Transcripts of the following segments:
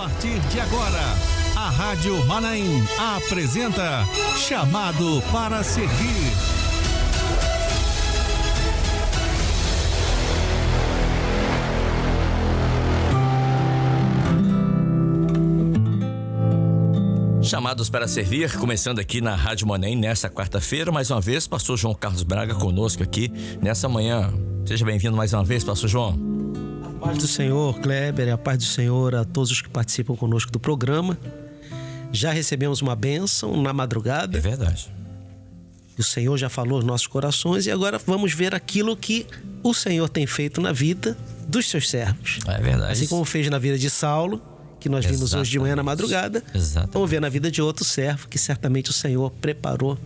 partir de agora, a Rádio Manaim apresenta Chamado para Servir. Chamados para Servir, começando aqui na Rádio Manaim nessa quarta-feira, mais uma vez, pastor João Carlos Braga conosco aqui nessa manhã. Seja bem-vindo mais uma vez, pastor João. A paz do Senhor, Kleber, e a paz do Senhor a todos os que participam conosco do programa. Já recebemos uma bênção na madrugada. É verdade. O Senhor já falou aos nossos corações e agora vamos ver aquilo que o Senhor tem feito na vida dos seus servos. É verdade. Assim como fez na vida de Saulo, que nós vimos hoje de manhã na madrugada. Exatamente. Vamos ver na vida de outro servo que certamente o Senhor preparou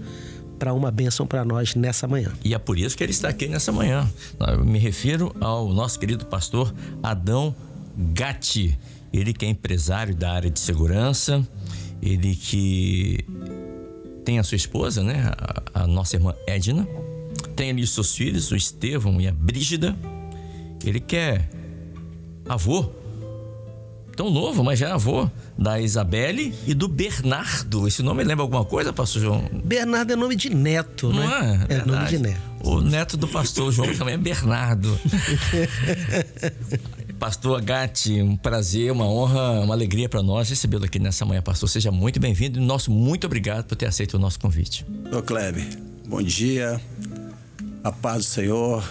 para uma bênção para nós nessa manhã. E é por isso que ele está aqui nessa manhã. Eu me refiro ao nosso querido pastor Adão Gatti. Ele que é empresário da área de segurança, ele que tem a sua esposa, né? A nossa irmã Edna. Tem ali os seus filhos, o Estevão e a Brígida. Ele que é avô, tão novo, mas já é avô da Isabelle e do Bernardo. Esse nome lembra alguma coisa, pastor João? Bernardo é nome de neto, não né? É nome de neto. O neto do pastor João também é Bernardo. Pastor Gatti, um prazer, uma honra, uma alegria para nós recebê-lo aqui nessa manhã, pastor. Seja muito bem-vindo e muito obrigado por ter aceito o nosso convite. Ô Kleber, bom dia, a paz do Senhor,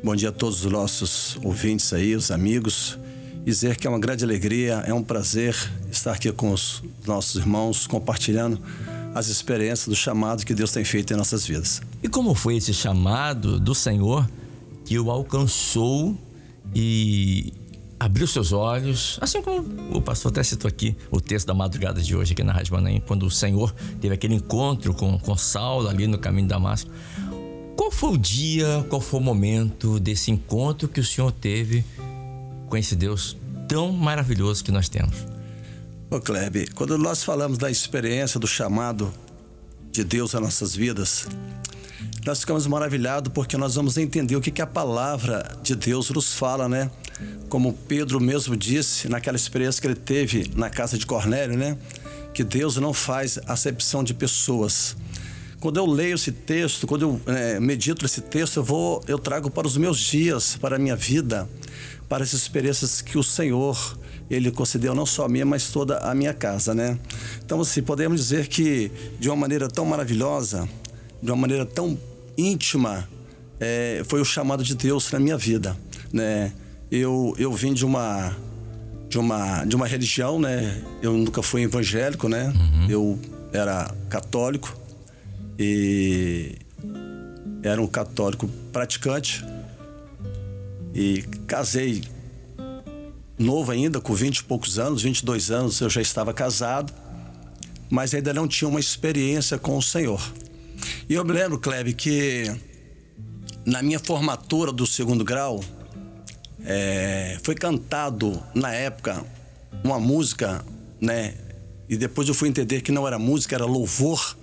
bom dia a todos os nossos ouvintes aí, os amigos. Dizer que é uma grande alegria, é um prazer estar aqui com os nossos irmãos, compartilhando as experiências do chamado que Deus tem feito em nossas vidas. E como foi esse chamado do Senhor que o alcançou e abriu seus olhos, assim como o pastor até citou aqui o texto da madrugada de hoje aqui na Rádio Manaim, quando o Senhor teve aquele encontro com Saulo ali no caminho de Damasco. Qual foi o dia, qual foi o momento desse encontro que o Senhor teve com esse Deus tão maravilhoso que nós temos? Ô Kleber, quando nós falamos da experiência do chamado de Deus às nossas vidas, nós ficamos maravilhados porque nós vamos entender o que a palavra de Deus nos fala, né? Como Pedro mesmo disse naquela experiência que ele teve na casa de Cornélio, né? Que Deus não faz acepção de pessoas. Quando eu leio esse texto, quando eu medito esse texto, eu trago para os meus dias, para a minha vida, para as experiências que o Senhor, Ele concedeu não só a minha, mas toda a minha casa, né? Então, assim, podemos dizer que de uma maneira tão maravilhosa, de uma maneira tão íntima, foi o chamado de Deus na minha vida, né? Eu vim de uma religião, né? Eu nunca fui evangélico, né? Eu era católico e era um católico praticante. E casei novo ainda, com 20 e poucos anos, 22 anos eu já estava casado, mas ainda não tinha uma experiência com o Senhor. E eu me lembro, Kleber, que na minha formatura do 2º grau, foi cantado na época uma música, né? E depois eu fui entender que não era música, era louvor,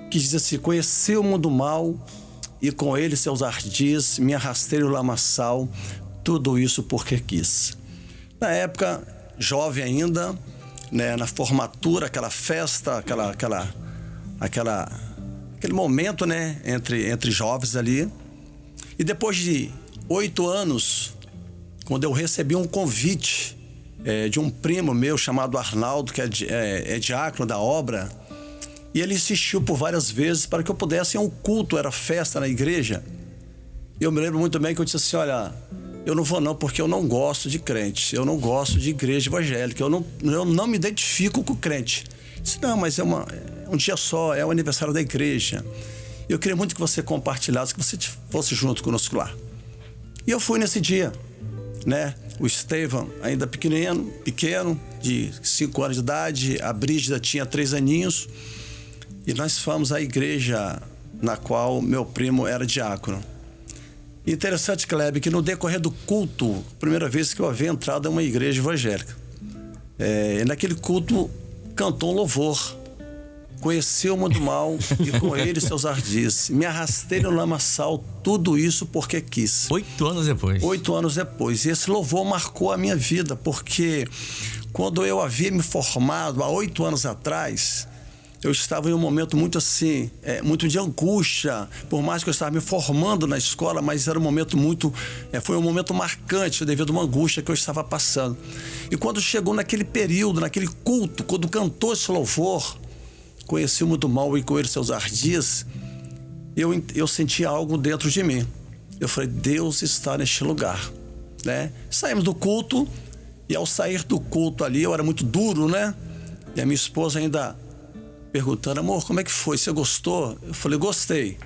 que diz assim: conheci o mundo mal e com ele seus ardis, me arrastei o lamaçal, tudo isso porque quis. Na época, jovem ainda, né, na formatura, aquela festa, aquele momento, né, entre jovens ali. E depois de 8 anos, quando eu recebi um convite de um primo meu chamado Arnaldo, que é diácono da obra, e ele insistiu por várias vezes para que eu pudesse ir a um culto, era festa na igreja. E eu me lembro muito bem que eu disse assim: olha, eu não vou não, porque eu não gosto de crente, eu não gosto de igreja evangélica, eu não me identifico com crente. Eu disse: não, mas é um dia só, é o aniversário da igreja. E eu queria muito que você compartilhasse, que você fosse junto conosco lá. E eu fui nesse dia, né? O Estevão ainda pequeno, de 5 anos de idade, a Brígida tinha 3 aninhos. E nós fomos à igreja na qual meu primo era diácono. Interessante, Kleber, que no decorrer do culto, primeira vez que eu havia entrado em uma igreja evangélica, naquele culto cantou um louvor. Conheci o mundo mal e com ele seus ardis. Me arrastei no lamaçal, tudo isso porque quis. 8 anos depois. 8 anos depois. E esse louvor marcou a minha vida, porque quando eu havia me formado há 8 anos atrás, eu estava em um momento muito assim, muito de angústia, por mais que eu estava me formando na escola, mas era um momento foi um momento marcante devido a uma angústia que eu estava passando. E quando chegou naquele período, naquele culto, quando cantou esse louvor, conheci o mundo mal e com ele seus ardis, eu senti algo dentro de mim. Eu falei, Deus está neste lugar, né? Saímos do culto, e ao sair do culto ali, eu era muito duro, né? E a minha esposa ainda perguntando, amor, como é que foi? Você gostou? Eu falei, gostei.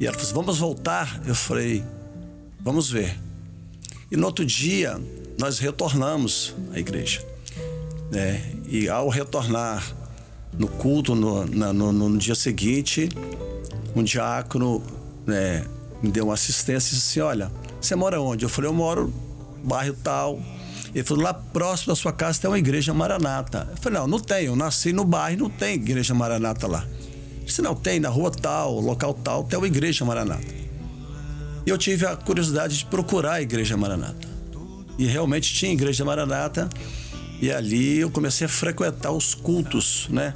E ela falou assim, vamos voltar? Eu falei, vamos ver. E no outro dia, nós retornamos à igreja, né? E ao retornar no culto, no dia seguinte, um diácono, né, me deu uma assistência e disse assim, olha, você mora onde? Eu falei, eu moro no bairro tal. Ele falou, lá próximo da sua casa tem uma igreja Maranata. Eu falei, não tem, eu nasci no bairro, não tem igreja Maranata lá. Ele disse, não, tem, na rua tal, local tal, tem uma igreja Maranata. E eu tive a curiosidade de procurar a igreja Maranata. E realmente tinha igreja Maranata, e ali eu comecei a frequentar os cultos, né?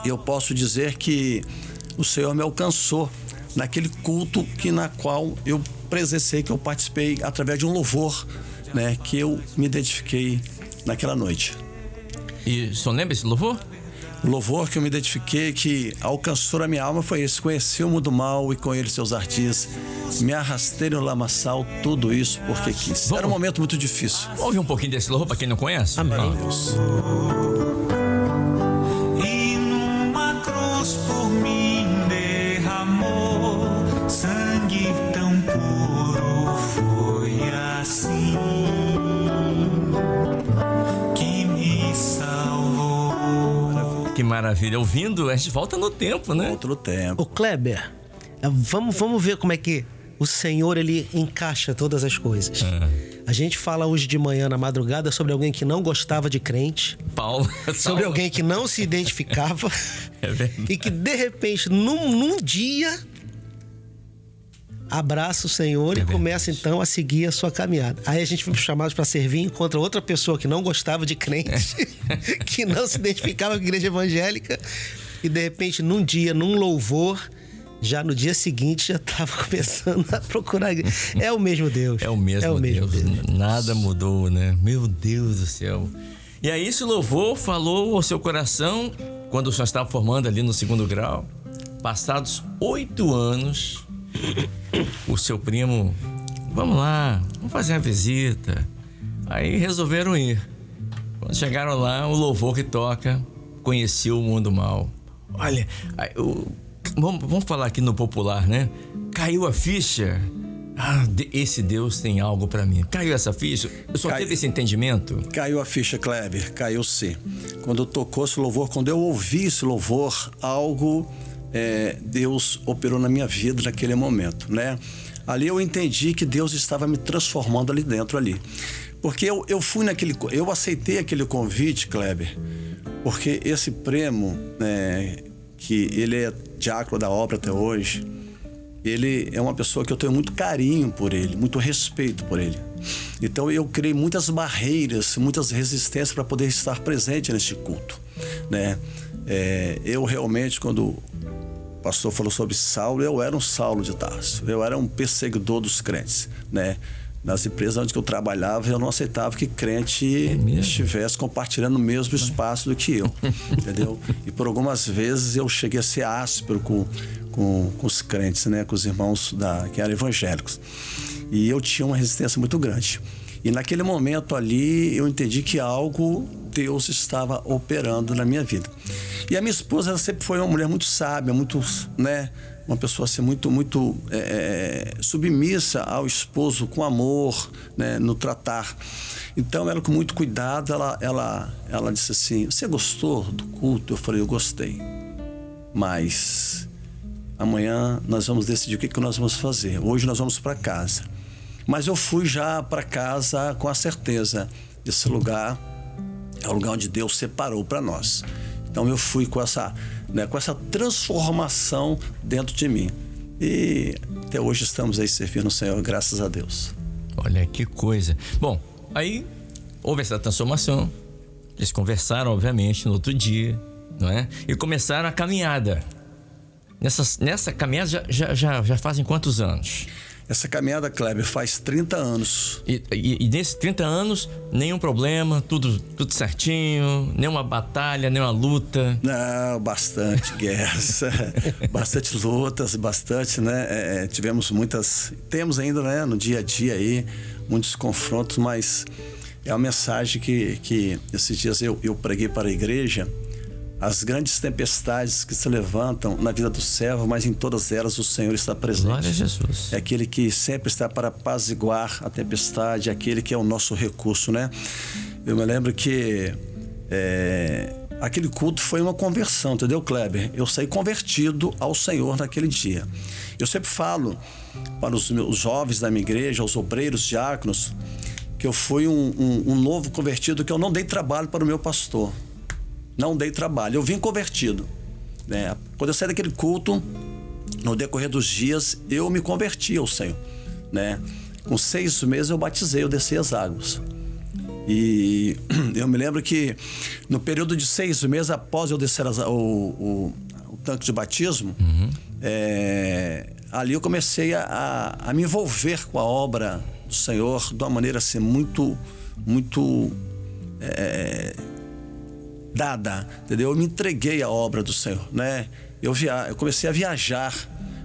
E eu posso dizer que o Senhor me alcançou naquele culto na qual eu presenciei, que eu participei através de um louvor, né, que eu me identifiquei naquela noite. E o senhor lembra esse louvor? O louvor que eu me identifiquei, que alcançou a minha alma, foi esse: conheci o mundo mal e com ele seus ardis, me arrastei no lamaçal, tudo isso porque quis. Era um momento muito difícil. Vamos ouvir um pouquinho desse louvor para quem não conhece? Amém. Deus. E numa cruz por mim derramou sangue tão puro, foi assim que me salvou. Que maravilha. Ouvindo, a gente volta no tempo, né? Outro tempo. Ô Kleber, vamos ver como é que o Senhor, ele encaixa todas as coisas. A gente fala hoje de manhã, na madrugada, sobre alguém que não gostava de crente. Paulo. Sobre alguém que não se identificava. É verdade. E que, de repente, num dia, abraça o Senhor e começa, então, a seguir a sua caminhada. Aí a gente foi chamado para servir, encontra outra pessoa que não gostava de crente, que não se identificava com a igreja evangélica. E, de repente, num dia, num louvor, já no dia seguinte, já estava começando a procurar a igreja. É o mesmo Deus. É o mesmo Deus. Nada mudou, né? Meu Deus do céu. E aí esse louvor falou ao seu coração quando o senhor estava formando ali no 2º grau. Passados 8 anos, o seu primo, vamos lá, vamos fazer uma visita. Aí resolveram ir. Quando chegaram lá, o louvor que toca, conheceu o mundo mal. Olha, vamos falar aqui no popular, né? Caiu a ficha. Esse Deus tem algo pra mim. Caiu essa ficha? Eu só teve esse entendimento? Caiu a ficha, Kleber. Caiu sim. Quando tocou esse louvor, quando eu ouvi esse louvor, algo Deus operou na minha vida naquele momento, né? Ali eu entendi que Deus estava me transformando ali dentro ali. Porque eu aceitei aquele convite, Kleber, porque esse primo, né, que ele é diácono da obra até hoje, ele é uma pessoa que eu tenho muito carinho por ele, muito respeito por ele. Então eu criei muitas barreiras, muitas resistências para poder estar presente neste culto, né? Eu realmente, quando o pastor falou sobre Saulo, eu era um Saulo de Tarso, eu era um perseguidor dos crentes, né? Nas empresas onde eu trabalhava, eu não aceitava que crente estivesse compartilhando o mesmo espaço do que eu, entendeu? E por algumas vezes eu cheguei a ser áspero com os crentes, né? Com os irmãos que eram evangélicos. E eu tinha uma resistência muito grande. E naquele momento ali, eu entendi que Deus estava operando na minha vida. E a minha esposa, ela sempre foi uma mulher muito sábia, muito, né? Uma pessoa assim, muito submissa ao esposo, com amor, né, no tratar. Então, ela com muito cuidado, ela disse assim: você gostou do culto? Eu falei: eu gostei. Mas amanhã nós vamos decidir o que nós vamos fazer. Hoje nós vamos para casa. Mas eu fui já para casa com a certeza: esse lugar É o lugar onde Deus separou para nós. Então eu fui com essa transformação dentro de mim. E até hoje estamos aí servindo o Senhor, graças a Deus. Olha que coisa. Bom, aí houve essa transformação. Eles conversaram, obviamente, no outro dia, não é? E começaram a caminhada. Nessa caminhada já fazem quantos anos? Essa caminhada, Kleber, faz 30 anos. E nesses 30 anos, nenhum problema, tudo certinho, nenhuma batalha, nenhuma luta? Não, bastante guerras, bastante lutas, bastante, né? Tivemos temos ainda, né, no dia a dia aí, muitos confrontos, mas é uma mensagem que esses dias eu preguei para a igreja. As grandes tempestades que se levantam na vida do servo, mas em todas elas o Senhor está presente. Glória a Jesus. É aquele que sempre está para apaziguar a tempestade, aquele que é o nosso recurso, né? Eu me lembro que aquele culto foi uma conversão, entendeu, Kleber? Eu saí convertido ao Senhor naquele dia. Eu sempre falo para os meus jovens da minha igreja, aos obreiros, diáconos, que eu fui um novo convertido, que eu não dei trabalho para o meu pastor. Não dei trabalho, eu vim convertido, né? Quando eu saí daquele culto, no decorrer dos dias, eu me converti ao Senhor, né? Com 6 meses eu batizei, eu desci as águas. E eu me lembro que no período de 6 meses após eu descer o tanque de batismo, ali eu comecei a me envolver com a obra do Senhor de uma maneira assim muito dada, entendeu? Eu me entreguei à obra do Senhor, né? Eu comecei a viajar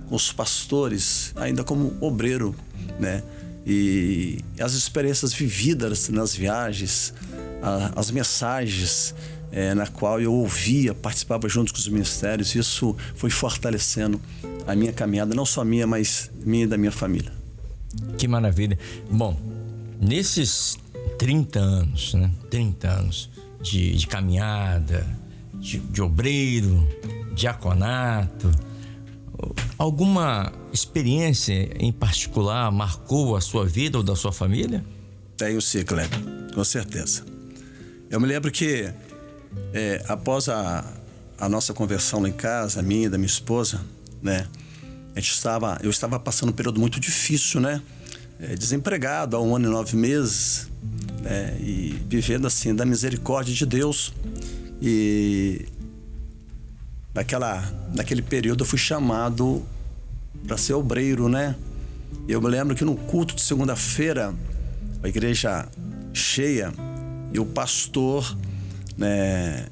com os pastores, ainda como obreiro, né? E as experiências vividas nas viagens, as mensagens na qual eu ouvia, participava junto com os ministérios, isso foi fortalecendo a minha caminhada, não só minha, mas minha e da minha família. Que maravilha. Bom, nesses 30 anos, né? 30 anos de caminhada, de obreiro, diaconato, alguma experiência em particular marcou a sua vida ou da sua família? Tenho sim, Kleber, com certeza. Eu me lembro que após a nossa conversão lá em casa, minha e da minha esposa, né? Eu estava passando um período muito difícil, né? Desempregado há 1 ano e 9 meses, né? E vivendo assim da misericórdia de Deus. E naquele período eu fui chamado para ser obreiro, né? Eu me lembro que no culto de segunda-feira, a igreja cheia, e o pastor, né,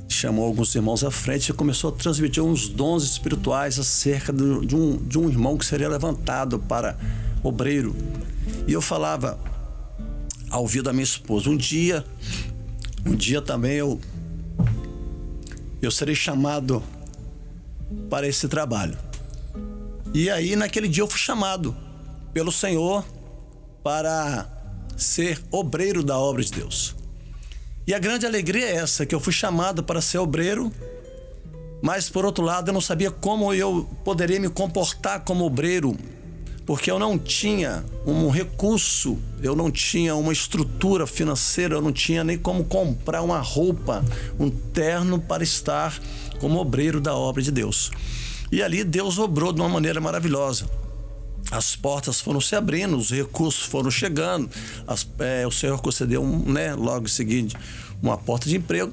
chamou alguns irmãos à frente e começou a transmitir uns dons espirituais acerca de um irmão que seria levantado para obreiro. E eu falava ao ouvido da minha esposa, um dia também eu serei chamado para esse trabalho. E aí naquele dia eu fui chamado pelo Senhor para ser obreiro da obra de Deus. E a grande alegria é essa, que eu fui chamado para ser obreiro, mas por outro lado eu não sabia como eu poderia me comportar como obreiro, porque eu não tinha um recurso, eu não tinha uma estrutura financeira, eu não tinha nem como comprar uma roupa, um terno para estar como obreiro da obra de Deus. E ali Deus obrou de uma maneira maravilhosa. As portas foram se abrindo, os recursos foram chegando, o Senhor concedeu, logo em seguida, uma porta de emprego.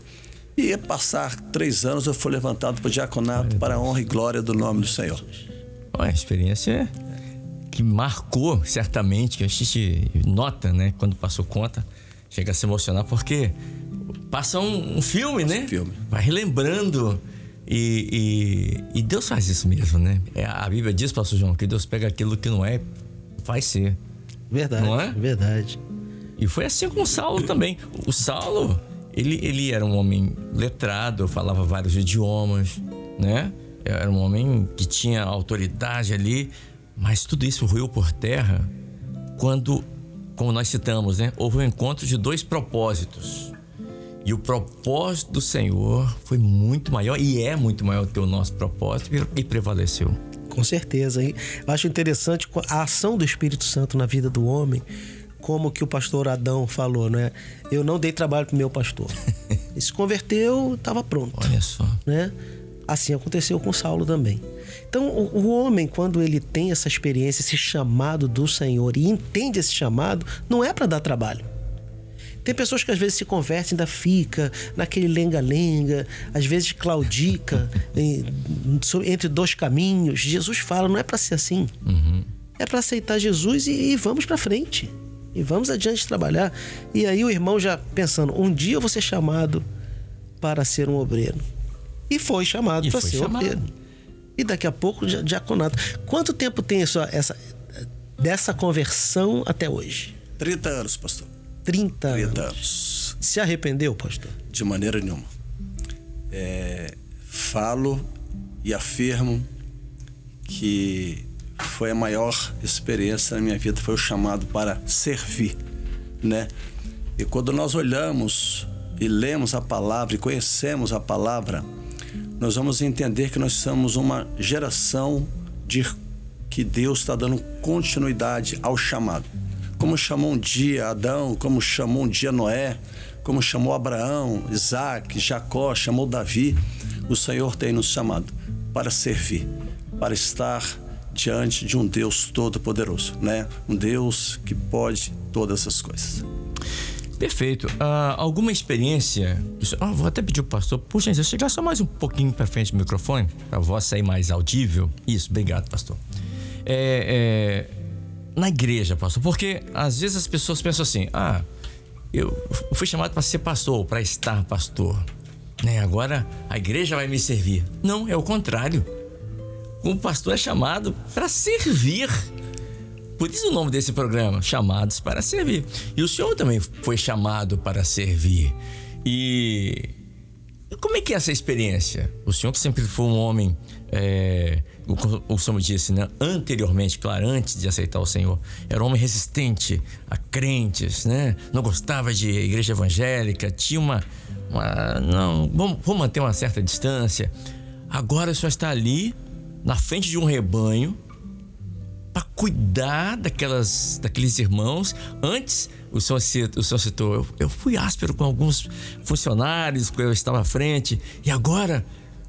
E passar 3 anos eu fui levantado para o diaconato, para a honra e glória do nome do Senhor. Uma experiência que marcou certamente, que a gente nota, né, quando passou conta, chega a se emocionar, porque passa um filme, né? Vai relembrando. E Deus faz isso mesmo, né? A Bíblia diz, pastor João, que Deus pega aquilo que não é, faz ser. Verdade, não é? Verdade. E foi assim com o Saulo também. O Saulo, ele era um homem letrado, falava vários idiomas, né? Era um homem que tinha autoridade ali, mas tudo isso ruiu por terra quando, como nós citamos, né? Houve um encontro de 2 propósitos. E o propósito do Senhor foi muito maior e é muito maior do que o nosso propósito e prevaleceu. Com certeza, hein? Eu acho interessante a ação do Espírito Santo na vida do homem. como que o pastor Adão falou, né? Eu não dei trabalho pro meu pastor. Ele se converteu, estava pronto. Olha só. Né? Assim aconteceu com Saulo também. Então, o homem, quando ele tem essa experiência, esse chamado do Senhor e entende esse chamado, não é para dar trabalho. Tem pessoas que às vezes se convertem, ainda fica naquele lenga-lenga, às vezes claudica entre dois caminhos. Jesus fala, não é para ser assim. É para aceitar Jesus e vamos para frente. E vamos adiante trabalhar. E aí o irmão já pensando, um dia eu vou ser chamado para ser um obreiro. E foi chamado para ser obreiro. E daqui a pouco diaconato. Quanto tempo tem dessa conversão até hoje? 30 anos, pastor. 30 anos. 30 Se arrependeu, pastor? De maneira nenhuma. Falo e afirmo que foi a maior experiência na minha vida, foi o chamado para servir, né? E quando nós olhamos e lemos a palavra e conhecemos a palavra, nós vamos entender que nós somos uma geração que Deus está dando continuidade ao chamado. Como chamou um dia Adão, como chamou um dia Noé, como chamou Abraão, Isaac, Jacó, chamou Davi, o Senhor tem nos chamado para servir, para estar diante de um Deus todo-poderoso, né? Um Deus que pode todas as coisas. Perfeito. Alguma experiência? Vou até pedir ao pastor, por gentileza, chegar só mais um pouquinho para frente do microfone, para a voz sair mais audível. Isso, obrigado, pastor. Na igreja, pastor, porque às vezes as pessoas pensam assim, eu fui chamado para ser pastor, para estar pastor, né? Agora a igreja vai me servir. Não, é o contrário. O pastor é chamado para servir. Por isso o nome desse programa, Chamados para Servir. E o senhor também foi chamado para servir. E como é que é essa experiência? O senhor que sempre foi um homem, o senhor me disse, né? Anteriormente, claro, antes de aceitar o Senhor, era um homem resistente a crentes, né? Não gostava de igreja evangélica, tinha vou manter uma certa distância. Agora o senhor está ali, na frente de um rebanho, para cuidar daqueles irmãos. Antes, o senhor citou, eu fui áspero com alguns funcionários que eu estava à frente, e agora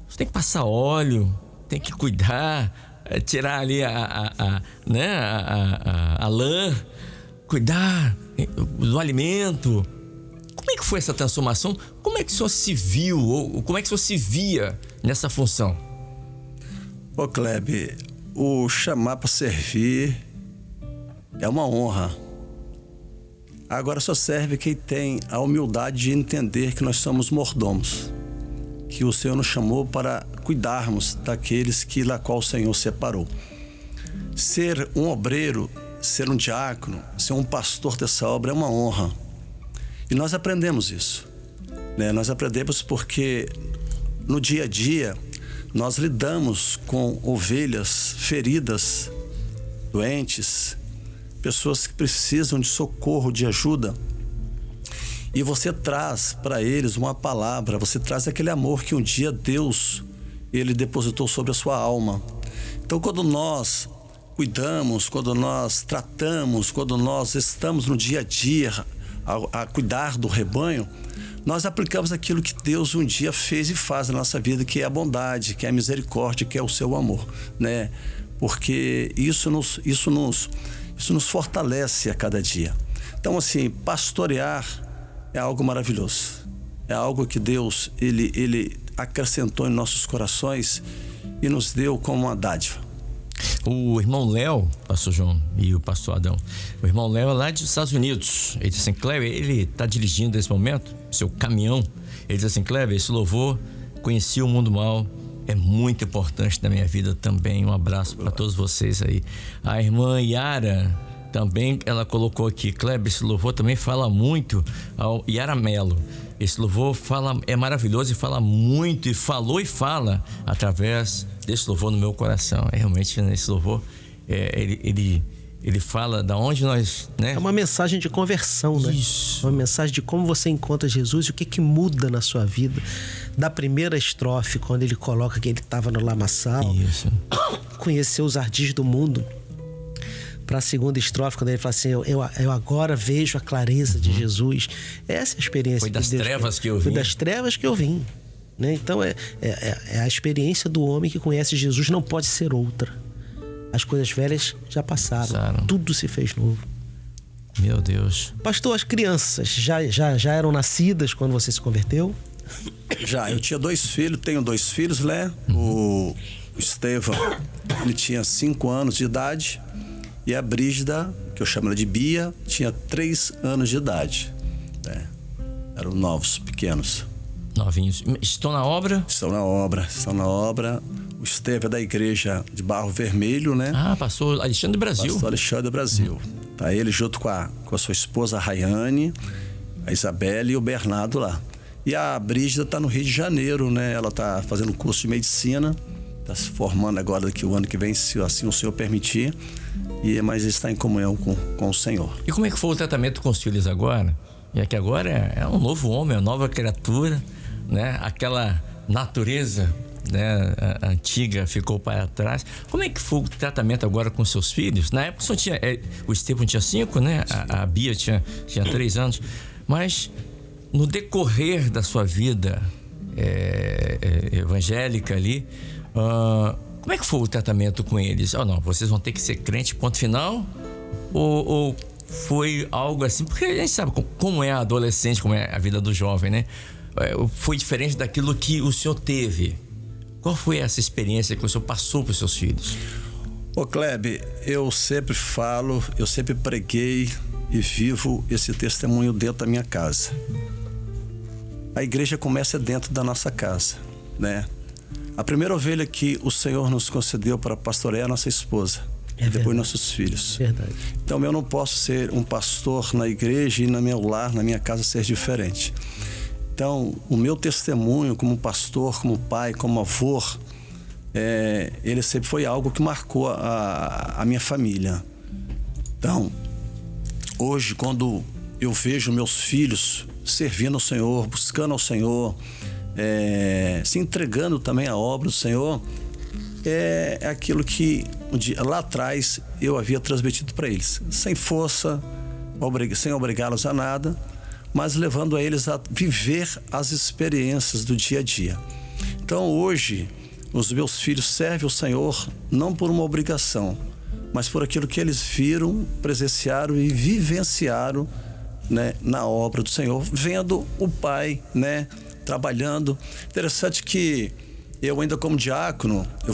você tem que passar óleo, tem que cuidar, tirar ali a lã, cuidar do alimento. Como é que foi essa transformação? Como é que o senhor se viu, ou como é que o senhor se via nessa função? Ô Kleber, o chamar para servir é uma honra. Agora só serve quem tem a humildade de entender que nós somos mordomos, que o Senhor nos chamou para cuidarmos daqueles da qual o Senhor separou. Ser um obreiro, ser um diácono, ser um pastor dessa obra é uma honra. E nós aprendemos isso, né? Nós aprendemos porque no dia a dia nós lidamos com ovelhas feridas, doentes, pessoas que precisam de socorro, de ajuda. E você traz para eles uma palavra, você traz aquele amor que um dia Deus, Ele depositou sobre a sua alma. Então, quando nós cuidamos, quando nós tratamos, quando nós estamos no dia a dia a cuidar do rebanho, nós aplicamos aquilo que Deus um dia fez e faz na nossa vida, que é a bondade, que é a misericórdia, que é o seu amor, né? Porque isso nos fortalece a cada dia. Então, assim, pastorear é algo maravilhoso. É algo que Deus, ele acrescentou em nossos corações e nos deu como uma dádiva. O irmão Léo, pastor João e o pastor Adão, o irmão Léo é lá dos Estados Unidos. Ele diz assim, Kleber, ele está dirigindo nesse momento seu caminhão. Ele diz assim, Kleber, esse louvor, conheci o mundo mal, é muito importante na minha vida também. Um abraço para todos vocês aí. A irmã Yara também, ela colocou aqui, Kleber, esse louvor também fala muito ao Yara Melo. Esse louvor é maravilhoso e fala muito, e falou e fala através desse louvor no meu coração. Realmente, nesse louvor, ele fala da onde nós, né? É uma mensagem de conversão, né? Isso. Uma mensagem de como você encontra Jesus e o que muda na sua vida. Da primeira estrofe, quando ele coloca que ele estava no lamaçal, isso, conheceu os ardis do mundo. para a segunda estrofe, quando ele fala assim, eu agora vejo a clareza de Jesus. Essa é a experiência. Foi das trevas que eu vim. Foi das trevas que eu vim. Né? Então é a experiência do homem que conhece Jesus, não pode ser outra. As coisas velhas já passaram. Tudo se fez novo. Meu Deus. Pastor, as crianças já eram nascidas quando você se converteu? Já, eu tinha 2 filhos, tenho 2 filhos, né? O Estevão, ele tinha 5 anos de idade, e a Brígida, que eu chamo ela de Bia, tinha 3 anos de idade. Né? Eram novos, pequenos. Novinhos. Estão na obra? Estão na obra. O Estevão é da igreja de Barro Vermelho, né? Pastor Alexandre Brasil. Pastor Alexandre Brasil. Tá ele junto com a sua esposa, a Rayane, a Isabelle e o Bernardo lá. E a Brígida tá no Rio de Janeiro, né? Ela tá fazendo curso de medicina, tá se formando agora daqui o ano que vem, se assim o Senhor permitir. Mas está em comunhão com o Senhor. E como é que foi o tratamento com os filhos agora? É que agora é um novo homem, é uma nova criatura, né? Aquela natureza, né, a antiga ficou para trás. Como é que foi o tratamento agora com seus filhos? Na época só tinha, o Estevão tinha 5, né? A Bia tinha 3 anos. Mas no decorrer da sua vida evangélica ali, como é que foi o tratamento com eles? Não, vocês vão ter que ser crente, ponto final? Ou foi algo assim? Porque a gente sabe como é a adolescente, como é a vida do jovem, né? Foi diferente daquilo que o senhor teve. Qual foi essa experiência que o senhor passou para os seus filhos? Klebe, eu sempre falo, eu sempre preguei e vivo esse testemunho dentro da minha casa. A igreja começa dentro da nossa casa, né? A primeira ovelha que o Senhor nos concedeu para pastorear é a nossa esposa. E depois nossos filhos. Verdade. Então eu não posso ser um pastor na igreja e no meu lar, na minha casa, ser diferente. Então, o meu testemunho como pastor, como pai, como avô, ele sempre foi algo que marcou a minha família. Então, hoje, quando eu vejo meus filhos servindo ao Senhor, buscando ao Senhor, se entregando também à obra do Senhor, é aquilo que lá atrás eu havia transmitido para eles, sem força, sem obrigá-los a nada, mas levando a eles a viver as experiências do dia a dia. Então hoje os meus filhos servem o Senhor não por uma obrigação, mas por aquilo que eles viram, presenciaram e vivenciaram, né, na obra do Senhor, vendo o pai, né, trabalhando. Interessante que eu ainda como diácono, eu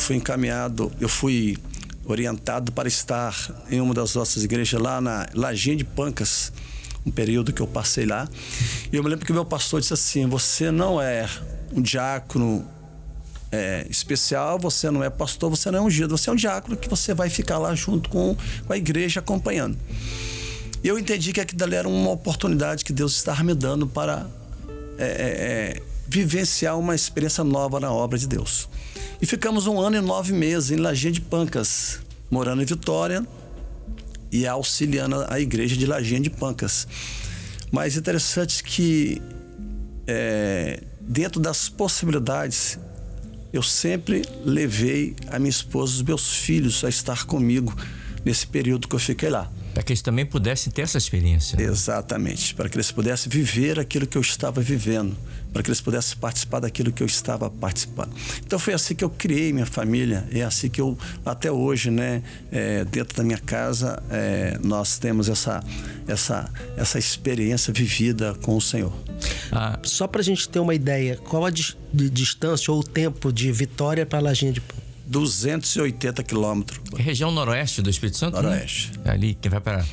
fui orientado para estar em uma das nossas igrejas lá na Lajinha de Pancas, um período que eu passei lá. E eu me lembro que o meu pastor disse assim: você não é um diácono especial, você não é pastor, você não é ungido, você é um diácono que você vai ficar lá junto com a igreja acompanhando. E eu entendi que aquilo dali era uma oportunidade que Deus estava me dando para vivenciar uma experiência nova na obra de Deus. E ficamos 1 ano e 9 meses em Lajinha de Pancas, morando em Vitória e auxiliando a igreja de Lajinha de Pancas. Mas interessante que dentro das possibilidades, eu sempre levei a minha esposa e os meus filhos a estar comigo nesse período que eu fiquei lá. Para que eles também pudessem ter essa experiência. Né? Exatamente, para que eles pudessem viver aquilo que eu estava vivendo, para que eles pudessem participar daquilo que eu estava participando. Então foi assim que eu criei minha família, é assim que eu, até hoje, né, dentro da minha casa, nós temos essa experiência vivida com o Senhor. Só para a gente ter uma ideia, qual a distância ou o tempo de Vitória para Lajinha de Pancas? 280 quilômetros. É região noroeste do Espírito Santo? Noroeste. Né? Ali que vai para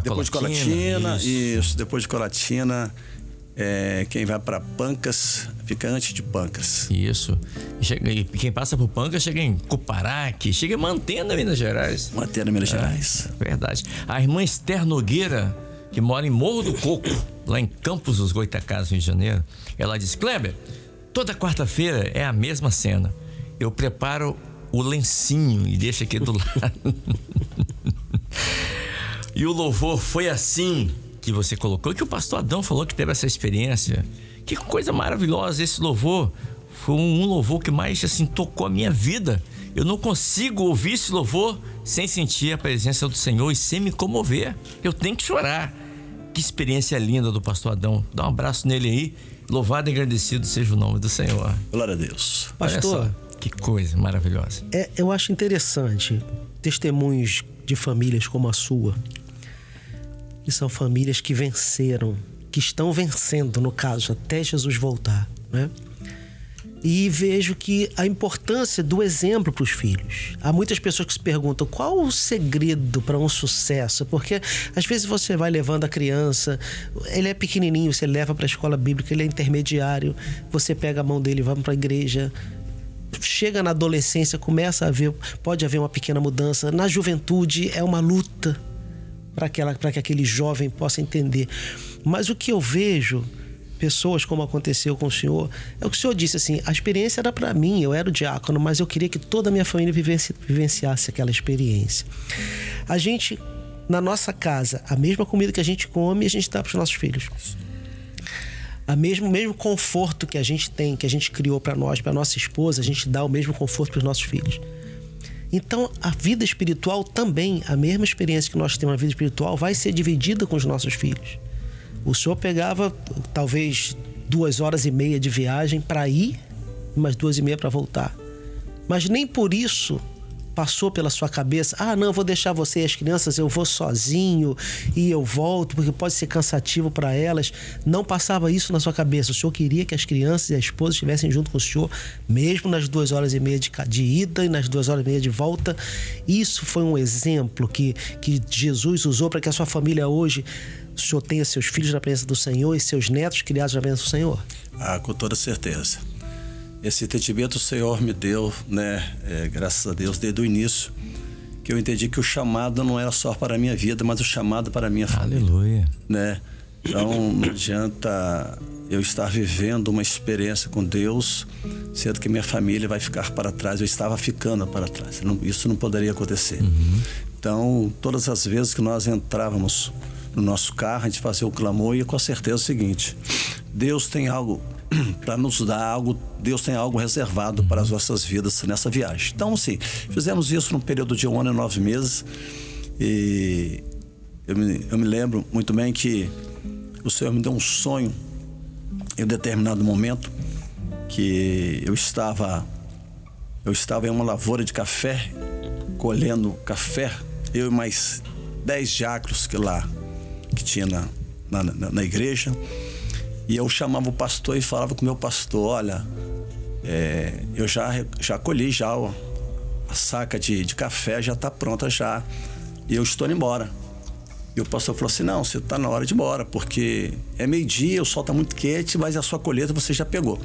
depois Colatina. Isso, depois de Colatina, quem vai para Pancas fica antes de Pancas. Isso. E quem passa por Pancas chega em Cuparaque, chega em Mantena, Minas Gerais. Mantena, Minas Gerais. Verdade. A irmã Esther Nogueira, que mora em Morro do Coco, lá em Campos dos Goitacazes, Rio de Janeiro, ela diz: Kleber, toda quarta-feira é a mesma cena. Eu preparo o lencinho e deixo aqui do lado. E o louvor foi assim que você colocou, que o pastor Adão falou que teve essa experiência. Que coisa maravilhosa esse louvor. Foi um louvor que mais assim tocou a minha vida. Eu não consigo ouvir esse louvor sem sentir a presença do Senhor e sem me comover. Eu tenho que chorar. Que experiência linda do pastor Adão. Dá um abraço nele aí. Louvado e agradecido seja o nome do Senhor. Glória a Deus. Pastor, que coisa maravilhosa. eu acho interessante testemunhos de famílias como a sua, que são famílias que venceram, que estão vencendo, no caso, até Jesus voltar, né? E vejo que a importância do exemplo para os filhos. Há muitas pessoas que se perguntam qual o segredo para um sucesso, porque às vezes você vai levando a criança, ele é pequenininho, você leva para a escola bíblica, ele é intermediário, você pega a mão dele e vai para a igreja. Chega na adolescência, começa a haver, pode haver uma pequena mudança. Na juventude é uma luta para que aquele jovem possa entender. Mas o que eu vejo, pessoas como aconteceu com o senhor, é o que o senhor disse assim, a experiência era para mim, eu era o diácono, mas eu queria que toda a minha família vivenciasse aquela experiência. A gente, na nossa casa, a mesma comida que a gente come, a gente dá para os nossos filhos. O mesmo conforto que a gente tem, que a gente criou para nós, para nossa esposa, a gente dá o mesmo conforto para os nossos filhos. Então, a vida espiritual também, a mesma experiência que nós temos na vida espiritual, vai ser dividida com os nossos filhos. O senhor pegava, talvez, 2h30 de viagem para ir, umas 2h30 para voltar. Mas nem por isso passou pela sua cabeça, não, eu vou deixar você e as crianças, eu vou sozinho e eu volto, porque pode ser cansativo para elas. Não passava isso na sua cabeça. O senhor queria que as crianças e a esposa estivessem junto com o senhor, mesmo nas 2h30 de ida e nas 2h30 de volta. Isso foi um exemplo que Jesus usou para que a sua família hoje, o senhor tenha seus filhos na presença do Senhor e seus netos criados na presença do Senhor? Com toda certeza. Esse entendimento o Senhor me deu, né? Graças a Deus, desde o início, que eu entendi que o chamado não era só para a minha vida, mas o chamado para a minha família. Aleluia. Né? Então, não adianta eu estar vivendo uma experiência com Deus, sendo que minha família vai ficar para trás. Eu estava ficando para trás. Isso não poderia acontecer. Então, todas as vezes que nós entrávamos no nosso carro, a gente fazia o clamor, e com certeza é o seguinte: Deus tem algo para nos dar, algo, Deus tem algo reservado para as nossas vidas nessa viagem. Então, assim, fizemos isso num período de 1 ano e 9 meses, e eu me lembro muito bem que o Senhor me deu um sonho em um determinado momento, que eu estava em uma lavoura de café, colhendo café, eu e mais 10 diáconos que tinha na igreja. E eu chamava o pastor e falava com o meu pastor: olha, eu já colhi já a saca de café, já está pronta já, e eu estou indo embora. E o pastor falou assim: não, você está na hora de ir embora, porque é meio-dia, o sol está muito quente, mas a sua colheita você já pegou.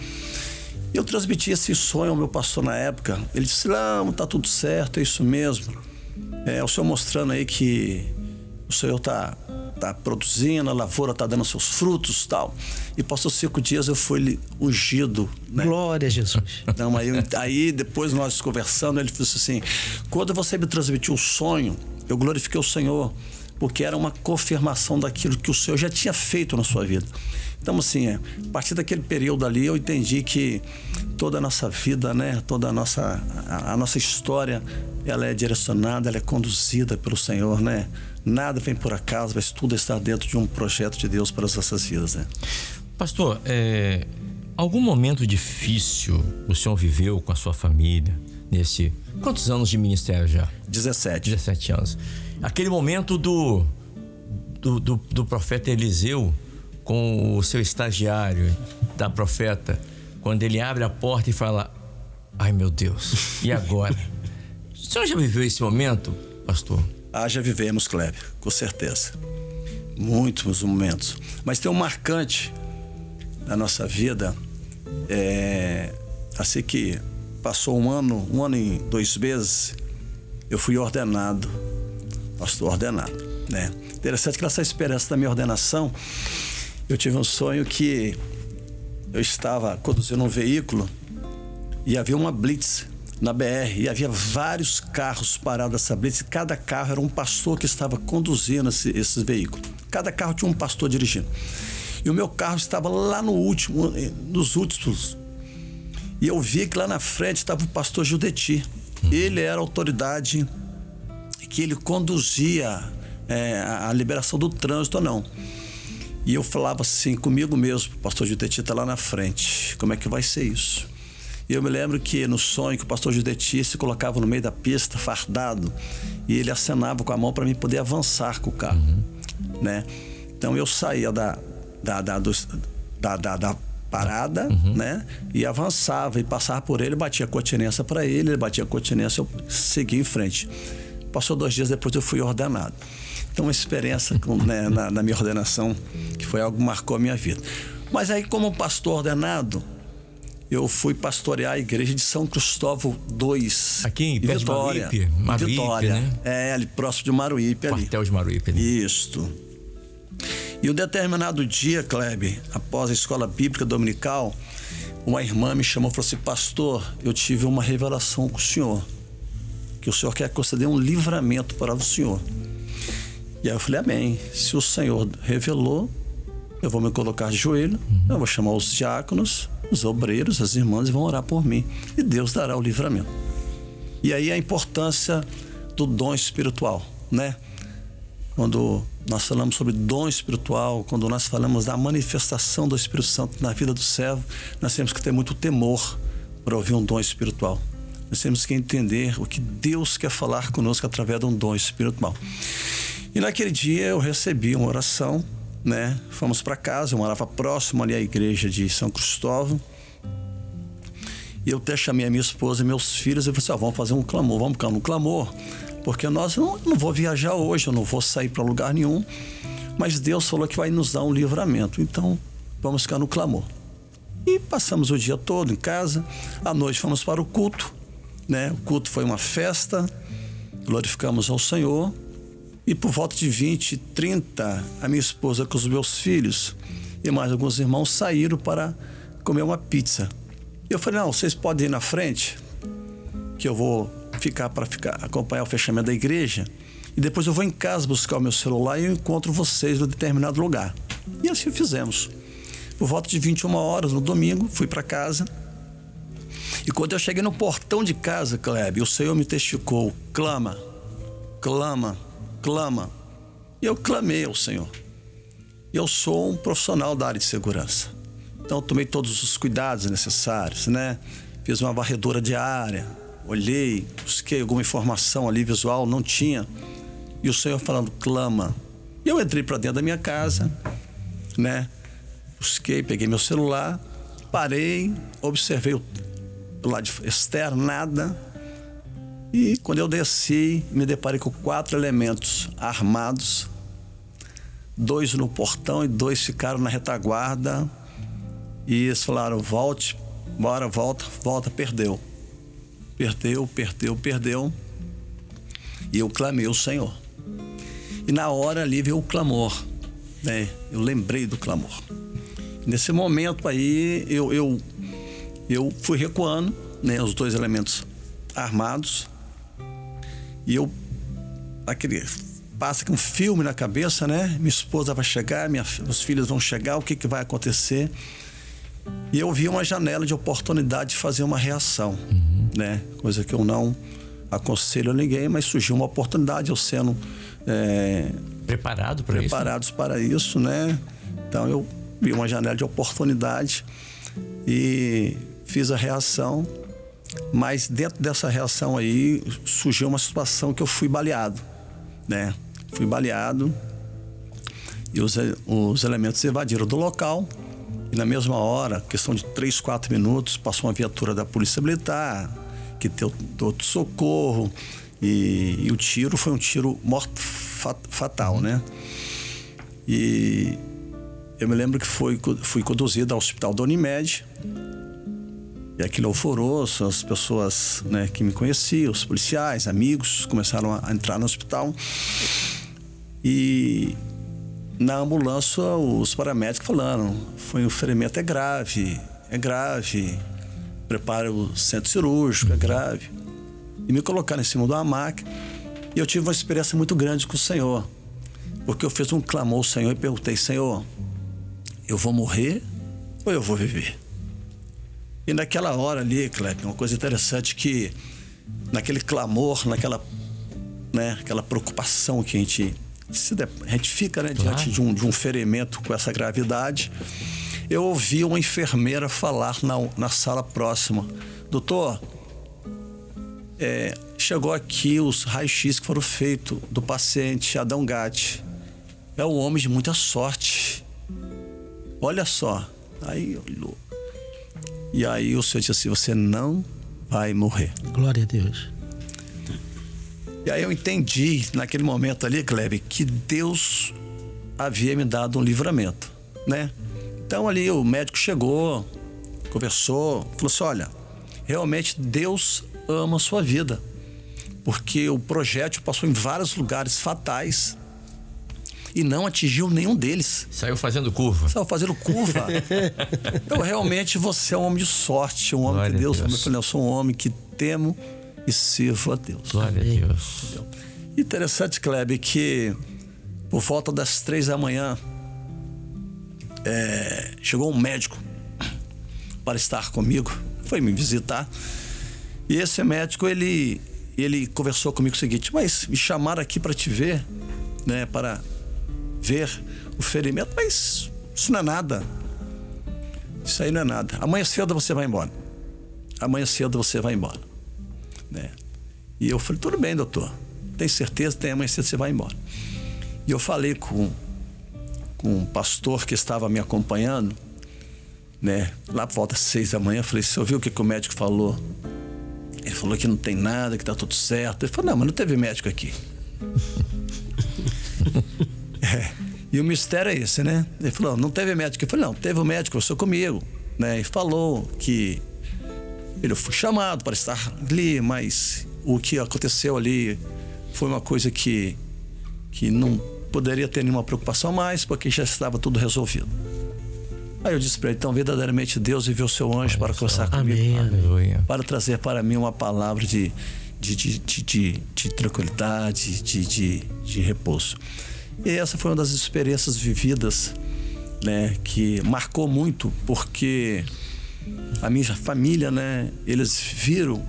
E eu transmiti esse sonho ao meu pastor na época. Ele disse: não, está tudo certo, é isso mesmo. O senhor mostrando aí que o senhor está produzindo, a lavoura está dando seus frutos e tal. E passou 5 dias, eu fui ungido, né? Glória a Jesus. Não, aí depois nós conversando, ele disse assim: quando você me transmitiu o sonho, eu glorifiquei o Senhor, porque era uma confirmação daquilo que o Senhor já tinha feito na sua vida. Então, assim, a partir daquele período ali, eu entendi que toda a nossa vida, né, toda a nossa história, ela é direcionada, ela é conduzida pelo Senhor, né? Nada vem por acaso, mas tudo está dentro de um projeto de Deus para as nossas vidas, né? Pastor, algum momento difícil o senhor viveu com a sua família nesse... Quantos anos de ministério já? 17 anos. Aquele momento do profeta Eliseu com o seu estagiário da profeta, quando ele abre a porta e fala: ai meu Deus, e agora? O senhor já viveu esse momento, pastor? Já vivemos, Kleber, com certeza. Muitos momentos. Mas tem um marcante na nossa vida, assim que passou um ano e 2 meses, eu fui ordenado, pastor ordenado, né? Interessante que nessa experiência da minha ordenação, eu tive um sonho que eu estava conduzindo um veículo e havia uma blitz na BR, e havia vários carros parados nessa blitz, e cada carro era um pastor que estava conduzindo esses veículos. Cada carro tinha um pastor dirigindo. E o meu carro estava lá nos últimos. E eu vi que lá na frente estava o pastor Judeti. Ele era a autoridade que ele conduzia a liberação do trânsito ou não. E eu falava assim comigo mesmo, o pastor Judeti está lá na frente, como é que vai ser isso? E eu me lembro que no sonho que o pastor Judeti se colocava no meio da pista, fardado, e ele acenava com a mão para mim poder avançar com o carro, né? Então eu saía da parada, né? E avançava e passava por ele, batia continência para ele batia continência, eu seguia em frente. Passou 2 dias depois eu fui ordenado. Então uma experiência né, na minha ordenação, que foi algo que marcou a minha vida. Mas aí como pastor ordenado, eu fui pastorear a igreja de São Cristóvão II. Aqui em Vitória. Maruípe, Vitória, né? Ali próximo de Maruípe. Quartel de Maruípe. Né? Isto. E um determinado dia, Kleber, após a escola bíblica dominical, uma irmã me chamou e falou assim: pastor, eu tive uma revelação com o senhor, que o senhor quer conceder um livramento para o senhor. E aí eu falei: amém. Se o senhor revelou, eu vou me colocar de joelho, eu vou chamar os diáconos, os obreiros, as irmãs, e vão orar por mim. E Deus dará o livramento. E aí a importância do dom espiritual, né? Quando nós falamos sobre dom espiritual, quando nós falamos da manifestação do Espírito Santo na vida do servo, nós temos que ter muito temor para ouvir um dom espiritual. Nós temos que entender o que Deus quer falar conosco através de um dom espiritual. E naquele dia eu recebi uma oração, né? Fomos para casa, eu morava próximo ali à igreja de São Cristóvão. E eu até chamei a minha esposa e meus filhos e falei assim: vamos fazer um clamor, vamos ficar no clamor, porque nós não vou viajar hoje, eu não vou sair para lugar nenhum, mas Deus falou que vai nos dar um livramento, então vamos ficar no clamor. E passamos o dia todo em casa, à noite fomos para o culto, né? O culto foi uma festa, glorificamos ao Senhor. E por volta de 20h30, a minha esposa com os meus filhos e mais alguns irmãos saíram para comer uma pizza. Eu falei: não, vocês podem ir na frente, que eu vou ficar acompanhar o fechamento da igreja, e depois eu vou em casa buscar o meu celular e eu encontro vocês em determinado lugar. E assim fizemos. Por volta de 21h no domingo, fui para casa. E quando eu cheguei no portão de casa, Kleber, o Senhor me testificou: clama, clama, clama. E eu clamei ao Senhor. Eu sou um profissional da área de segurança, então eu tomei todos os cuidados necessários, né? Fiz uma varredura diária, olhei, busquei alguma informação ali visual, não tinha. E o Senhor falando: clama. E eu entrei para dentro da minha casa, né? Busquei, peguei meu celular, parei, observei o lado externo, nada. E quando eu desci, me deparei com 4 elementos armados, 2 no portão e 2 ficaram na retaguarda. E eles falaram: volte, bora, volta, perdeu. Perdeu. E eu clamei ao Senhor. E na hora ali veio o clamor, né? Eu lembrei do clamor. Nesse momento aí, eu fui recuando, né? Os 2 elementos armados. E passa aqui um filme na cabeça, né? Minha esposa vai chegar, meus filhos vão chegar, o que vai acontecer? E eu vi uma janela de oportunidade de fazer uma reação, né? Coisa que eu não aconselho a ninguém, mas surgiu uma oportunidade, eu sendo preparados para isso, né? Então eu vi uma janela de oportunidade e fiz a reação. Mas dentro dessa reação aí surgiu uma situação que eu fui baleado, né? Fui baleado e os elementos evadiram do local. E na mesma hora, questão de 3, 4 minutos, passou uma viatura da Polícia Militar, que deu outro socorro, e o tiro foi um tiro fatal, né? E eu me lembro que fui conduzido ao hospital da Unimed. E aquele alvoroço, as pessoas, né, que me conheciam, os policiais, amigos, começaram a entrar no hospital. E na ambulância, os paramédicos falaram: foi um ferimento, é grave, prepara o centro cirúrgico, é grave. E me colocaram em cima de uma maca. E eu tive uma experiência muito grande com o Senhor, porque eu fiz um clamor ao Senhor e perguntei: Senhor, eu vou morrer ou eu vou viver? E naquela hora ali, Kleber, uma coisa interessante que naquele clamor, naquela, né, aquela preocupação que a gente fica, né, Claro. diante de um ferimento com essa gravidade, eu ouvi uma enfermeira falar na sala próxima: doutor, chegou aqui os raios-x que foram feitos do paciente Adão Gatti. É um homem de muita sorte. Olha só. Aí olhou. E aí o Senhor disse assim: você não vai morrer. Glória a Deus. E aí eu entendi naquele momento ali, Kleber, que Deus havia me dado um livramento, né? Então ali o médico chegou, conversou, falou assim: olha, realmente Deus ama a sua vida, porque o projétil passou em vários lugares fatais e não atingiu nenhum deles. Saiu fazendo curva. Estava fazendo curva. Então realmente você é um homem de sorte, um homem Glória que Deus a Deus. ama. Eu falei: eu sou um homem que temo e sirvo a Deus. Glória Amém. a Deus. Interessante, Kleber, que por volta das 3 da manhã chegou um médico para estar comigo, foi me visitar. E esse médico, ele conversou comigo o seguinte: mas me chamaram aqui para te ver, né, para ver o ferimento, mas isso não é nada. Isso aí não é nada. Amanhã cedo você vai embora. Amanhã cedo você vai embora, né? E eu falei: tudo bem, doutor. Tem certeza? Tem, amanhã cedo você vai embora. E eu falei com um pastor que estava me acompanhando, né? Lá por volta das 6 da manhã, eu falei: você ouviu o que o médico falou? Ele falou que não tem nada, que tá tudo certo. Ele falou: não, mas não teve médico aqui. E o mistério é esse, né? Ele falou: não teve médico. Eu falei: não, teve um médico, conversou comigo, né? E falou que ele foi chamado para estar ali, mas o que aconteceu ali foi uma coisa que não poderia ter nenhuma preocupação mais, porque já estava tudo resolvido. Aí eu disse para ele: então verdadeiramente Deus enviou seu anjo para conversar comigo. Amém. Aleluia. Para trazer para mim uma palavra de tranquilidade, de repouso. E essa foi uma das experiências vividas, né, que marcou muito, porque a minha família, né, eles viram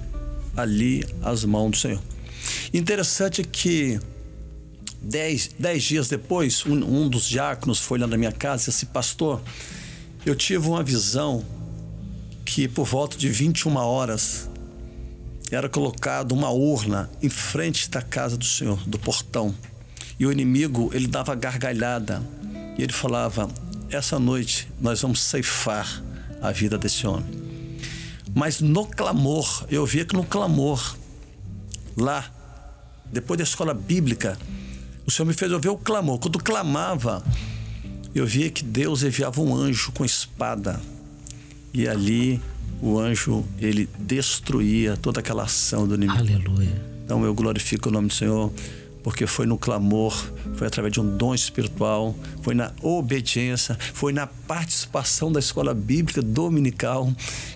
ali as mãos do Senhor. Interessante que 10 dias depois, um dos diáconos foi lá na minha casa e disse: pastor, eu tive uma visão que por volta de 21 horas era colocado uma urna em frente da casa do Senhor, do portão. E o inimigo, ele dava gargalhada. E ele falava: essa noite nós vamos ceifar a vida desse homem. Mas no clamor, eu via que no clamor, lá, depois da escola bíblica, o Senhor me fez ouvir o clamor. Quando clamava, eu via que Deus enviava um anjo com espada. E ali o anjo, ele destruía toda aquela ação do inimigo. Aleluia. Então eu glorifico o nome do Senhor, porque foi no clamor, foi através de um dom espiritual, foi na obediência, foi na participação da escola bíblica dominical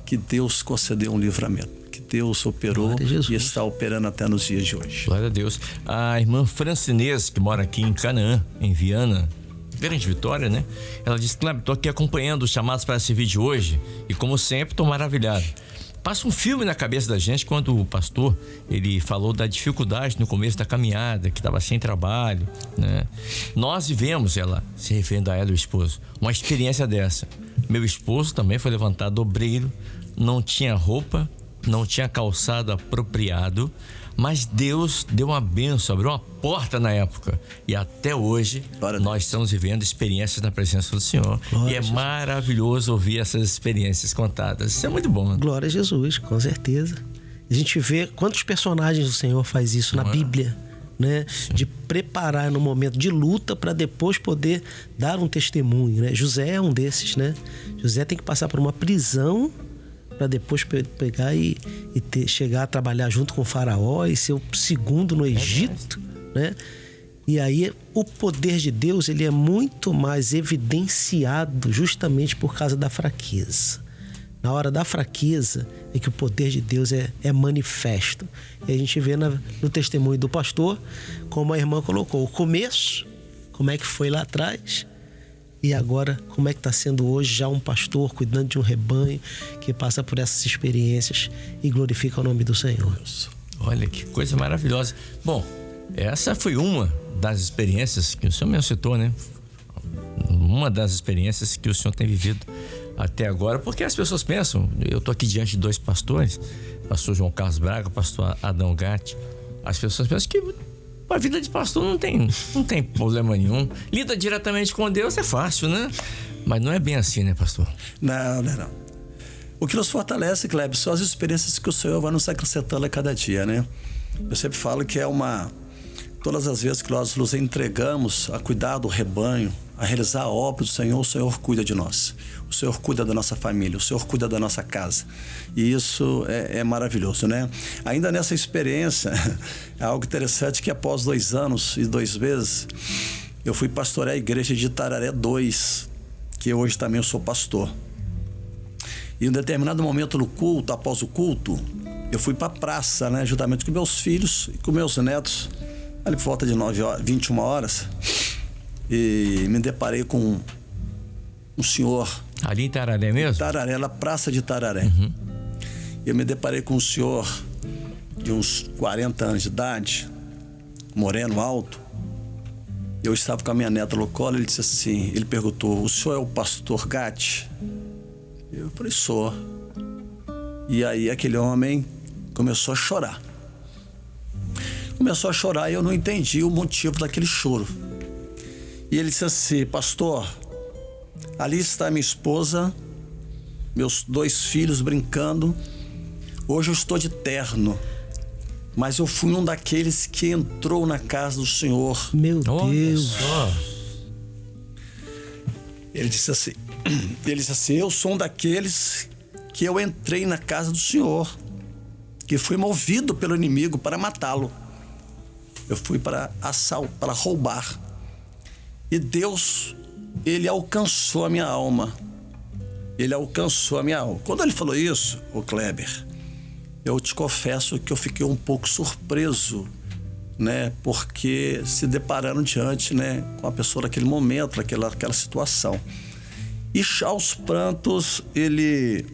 que Deus concedeu um livramento, que Deus operou Glória a Jesus. e está operando até nos dias de hoje. Glória a Deus. A irmã Francinês, que mora aqui em Canaã, em Viana, Grande Vitória, né? Ela disse: Cleber, estou aqui acompanhando os chamados para esse vídeo hoje e, como sempre, estou maravilhado. Passa um filme na cabeça da gente quando o pastor, ele falou da dificuldade no começo da caminhada, que estava sem trabalho, né? Nós vivemos, ela, se referindo a ela e o esposo, uma experiência dessa. Meu esposo também foi levantado obreiro, não tinha roupa, não tinha calçado apropriado, mas Deus deu uma bênção, abriu uma porta na época. E até hoje nós estamos vivendo experiências na presença do Senhor. Glória e é a Jesus. maravilhoso ouvir essas experiências contadas. Isso é muito bom. Glória a Jesus, com certeza. A gente vê quantos personagens o Senhor faz isso na Bíblia, né? De preparar no momento de luta para depois poder dar um testemunho, né? José é um desses, né? José tem que passar por uma prisão para depois pegar e chegar a trabalhar junto com o faraó e ser o segundo no Egito, né? E aí o poder de Deus, ele é muito mais evidenciado justamente por causa da fraqueza. Na hora da fraqueza é que o poder de Deus é manifesto. E a gente vê no testemunho do pastor, como a irmã colocou, o começo, como é que foi lá atrás, e agora como é que está sendo hoje já um pastor cuidando de um rebanho que passa por essas experiências e glorifica o nome do Senhor. Olha que coisa maravilhosa. Bom, essa foi uma das experiências que o senhor mesmo citou, né? Uma das experiências que o senhor tem vivido até agora, porque as pessoas pensam, eu estou aqui diante de dois pastores, pastor João Carlos Braga, pastor Adão Gatti. As pessoas pensam que a vida de pastor não tem problema nenhum. Lida diretamente com Deus é fácil, né? Mas não é bem assim, né, pastor? Não. O que nos fortalece, Kleber, são as experiências que o Senhor vai nos acrescentando a cada dia, né? Eu sempre falo que todas as vezes que nós nos entregamos a cuidar do rebanho, a realizar a obra do Senhor, o Senhor cuida de nós. O Senhor cuida da nossa família, o Senhor cuida da nossa casa. E isso é maravilhoso, né? Ainda nessa experiência, é algo interessante que após 2 anos e 2 meses, eu fui pastorear a igreja de Itararé 2, que hoje também eu sou pastor. E em um determinado momento no culto, após o culto, eu fui para a praça, né? Juntamente com meus filhos e com meus netos, ali por volta de 21 horas. E me deparei com um senhor. Ali em Itararé mesmo? Itararé, na praça de Itararé. Uhum. Eu me deparei com um senhor de uns 40 anos de idade, moreno, alto. Eu estava com a minha neta no colo, ele disse assim, ele perguntou, o senhor é o pastor Gatti? Eu falei, sou. E aí aquele homem começou a chorar. E eu não entendi o motivo daquele choro. E ele disse assim, pastor, ali está minha esposa, meus 2 filhos brincando. Hoje eu estou de terno, mas eu fui um daqueles que entrou na casa do Senhor. Meu Deus! Ele disse assim, eu sou um daqueles que eu entrei na casa do Senhor, que fui movido pelo inimigo para matá-lo. Eu fui para roubar. E Deus, Ele alcançou a minha alma. Quando ele falou isso, o Kleber, eu te confesso que eu fiquei um pouco surpreso, né? Porque se depararam diante, né, com a pessoa naquele momento, aquela situação. E aos prantos, ele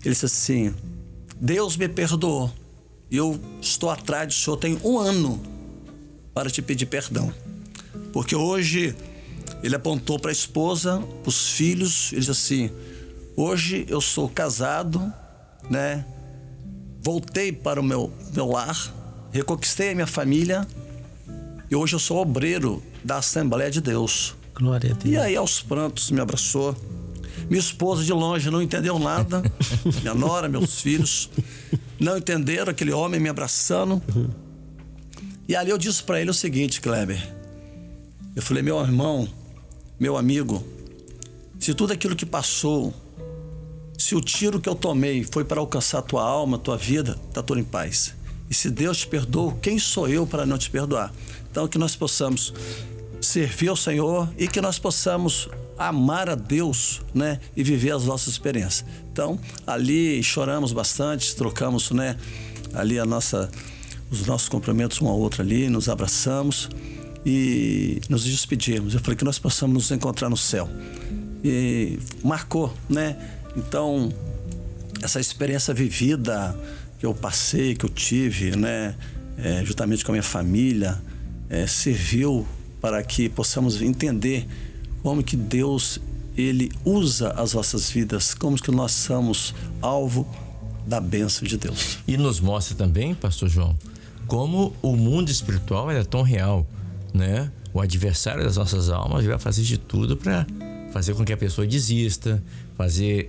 disse assim, Deus me perdoou. Eu estou atrás do Senhor, tem 1 ano para te pedir perdão. Porque hoje ele apontou para a esposa, para os filhos, ele disse assim, hoje eu sou casado, né? Voltei para o meu lar, reconquistei a minha família e hoje eu sou obreiro da Assembleia de Deus. Glória a Deus. E aí aos prantos me abraçou. Minha esposa de longe não entendeu nada, minha nora, meus filhos não entenderam aquele homem me abraçando. E ali eu disse para ele o seguinte, Kleber, eu falei, meu irmão, meu amigo, se tudo aquilo que passou, se o tiro que eu tomei foi para alcançar a tua alma, a tua vida, tá tudo em paz. E se Deus te perdoou, quem sou eu para não te perdoar? Então que nós possamos servir ao Senhor e que nós possamos amar a Deus, né? E viver as nossas experiências. Então ali choramos bastante, trocamos, né? Ali os nossos cumprimentos um ao outro ali, nos abraçamos e nos despedimos. Eu falei que nós possamos nos encontrar no céu. E marcou, né? Então, essa experiência vivida que eu passei, que eu tive, né? Juntamente com a minha família, serviu para que possamos entender como que Deus, Ele usa as nossas vidas, como que nós somos alvo da bênção de Deus. E nos mostra também, pastor João, como o mundo espiritual é tão real, né? O adversário das nossas almas vai fazer de tudo para fazer com que a pessoa desista, fazer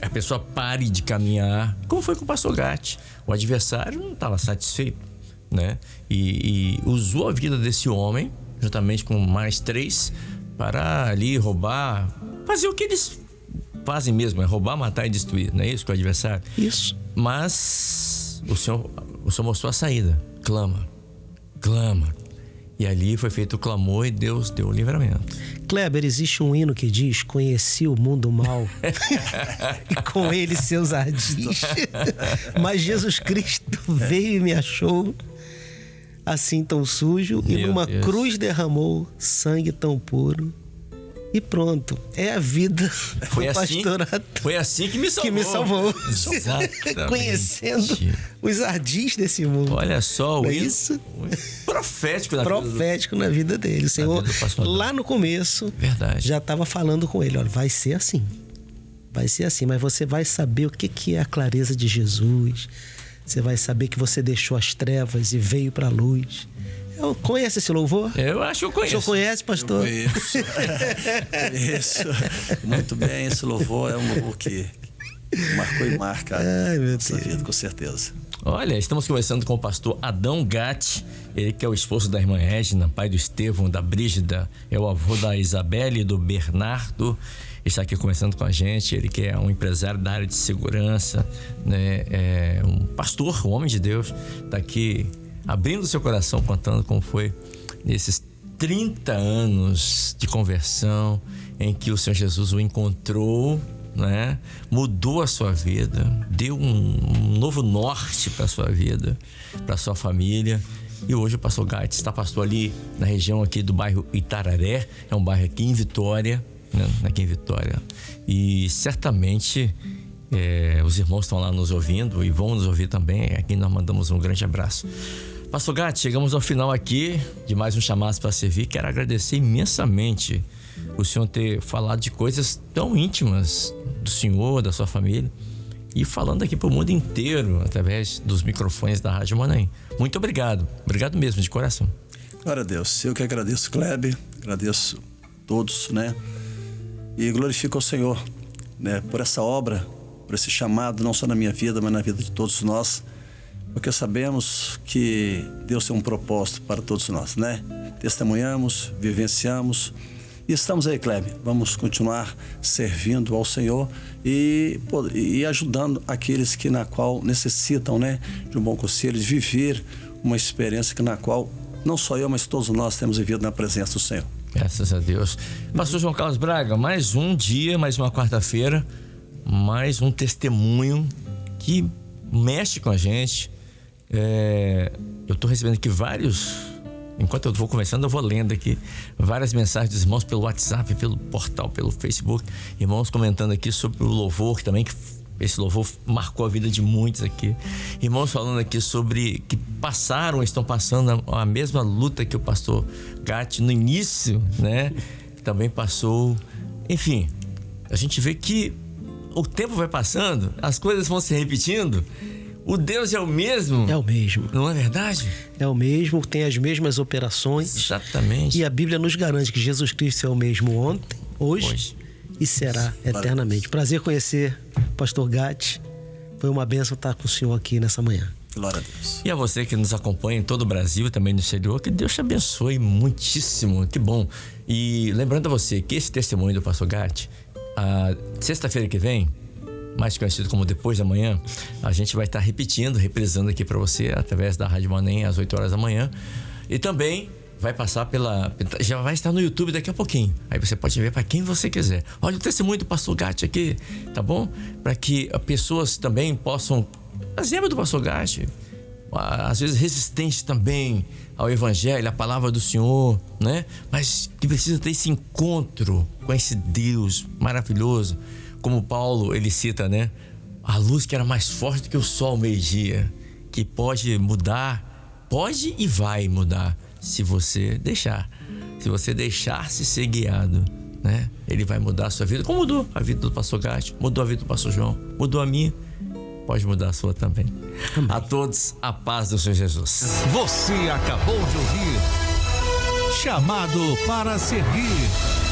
a pessoa pare de caminhar, como foi com o pastor Gatti. O adversário não estava satisfeito, né? E usou a vida desse homem, juntamente com mais 3, para ali roubar, fazer o que eles fazem mesmo, é roubar, matar e destruir, não é isso que o adversário? Isso. Mas o Senhor mostrou a saída. Clama. E ali foi feito o clamor e Deus deu o livramento. Kleber, existe um hino que diz, conheci o mundo mal e com ele seus ardis. Mas Jesus Cristo veio e me achou assim tão sujo e numa cruz derramou sangue tão puro. E pronto. É a vida Foi do assim, pastorato. foi assim que me salvou. Que me salvou. Exatamente. Conhecendo os ardis desse mundo. Olha só, Não o é hino isso? profético na Profético na vida dele. O Senhor, vida do pastor Adão. lá no começo, Verdade. já estava falando com ele: olha, vai ser assim. Vai ser assim, mas você vai saber o que é a clareza de Jesus. Você vai saber que você deixou as trevas e veio para a luz. Conhece esse louvor? Eu acho que eu O conheço. senhor conhece, pastor? Conheço. Muito bem, esse louvor é um louvor que marcou e marca Ai, meu nossa Deus. vida, com certeza. Olha, estamos conversando com o pastor Adão Gatti, ele que é o esposo da irmã Regina, pai do Estevão, da Brígida, é o avô da Isabelle e do Bernardo. Está aqui conversando com a gente, ele que é um empresário da área de segurança, né? É um pastor, um homem de Deus, está aqui abrindo seu coração, contando como foi nesses 30 anos de conversão em que o Senhor Jesus o encontrou, né? Mudou a sua vida, deu um novo norte para a sua vida, para a sua família. E hoje o pastor Gatti está pastor ali na região aqui do bairro Itararé, é um bairro aqui em Vitória, né? Aqui em Vitória. E certamente os irmãos estão lá nos ouvindo e vão nos ouvir também. Aqui nós mandamos um grande abraço. Pastor Gatti, chegamos ao final aqui de mais um Chamado para Servir. Quero agradecer imensamente o senhor ter falado de coisas tão íntimas do senhor, da sua família, e falando aqui para o mundo inteiro através dos microfones da Rádio Manaim. Muito obrigado. Obrigado mesmo, de coração. Glória a Deus. Eu que agradeço, Kleber, agradeço a todos, né? E glorifico ao Senhor, né? Por essa obra, por esse chamado, não só na minha vida, mas na vida de todos nós, porque sabemos que Deus tem um propósito para todos nós, né? Testemunhamos, vivenciamos e estamos aí, Kleber. Vamos continuar servindo ao Senhor e ajudando aqueles que na qual necessitam, né, de um bom conselho, de viver uma experiência na qual não só eu, mas todos nós temos vivido na presença do Senhor. Graças a Deus. Pastor João Carlos Braga, mais um dia, mais uma quarta-feira, mais um testemunho que mexe com a gente. Eu estou recebendo aqui enquanto eu vou conversando, eu vou lendo aqui várias mensagens dos irmãos pelo WhatsApp, pelo portal, pelo Facebook, irmãos comentando aqui sobre o louvor, que também esse louvor marcou a vida de muitos aqui, irmãos falando aqui sobre que estão passando a mesma luta que o pastor Gatti no início, né? Também passou. Enfim, a gente vê que o tempo vai passando, as coisas vão se repetindo. O Deus é o mesmo? É o mesmo. Não é verdade? É o mesmo, tem as mesmas operações. Exatamente. E a Bíblia nos garante que Jesus Cristo é o mesmo ontem, hoje. E será eternamente. Prazer conhecer o pastor Gatti. Foi uma bênção estar com o senhor aqui nessa manhã. Glória a Deus. E a você que nos acompanha em todo o Brasil, também no exterior, que Deus te abençoe muitíssimo. Que bom. E lembrando a você que esse testemunho do pastor Gatti, sexta-feira que vem, mais conhecido como Depois da Manhã, a gente vai estar reprisando aqui para você através da Rádio Manaim às 8 horas da manhã. E também vai passar já vai estar no YouTube daqui a pouquinho. Aí você pode ver para quem você quiser. Olha o testemunho do pastor Gatti aqui, tá bom? Para que pessoas também possam, exemplo do pastor Gatti, às vezes resistentes também ao Evangelho, à palavra do Senhor, né? Mas que precisa ter esse encontro com esse Deus maravilhoso. Como Paulo, ele cita, né? A luz que era mais forte do que o sol ao meio-dia, que pode mudar, pode e vai mudar, se você deixar. Se você deixar-se ser guiado, né? Ele vai mudar a sua vida, como mudou a vida do pastor Gatti, mudou a vida do pastor João, mudou a minha, pode mudar a sua também. Amém. A todos, a paz do Senhor Jesus. Você acabou de ouvir Chamado para Servir.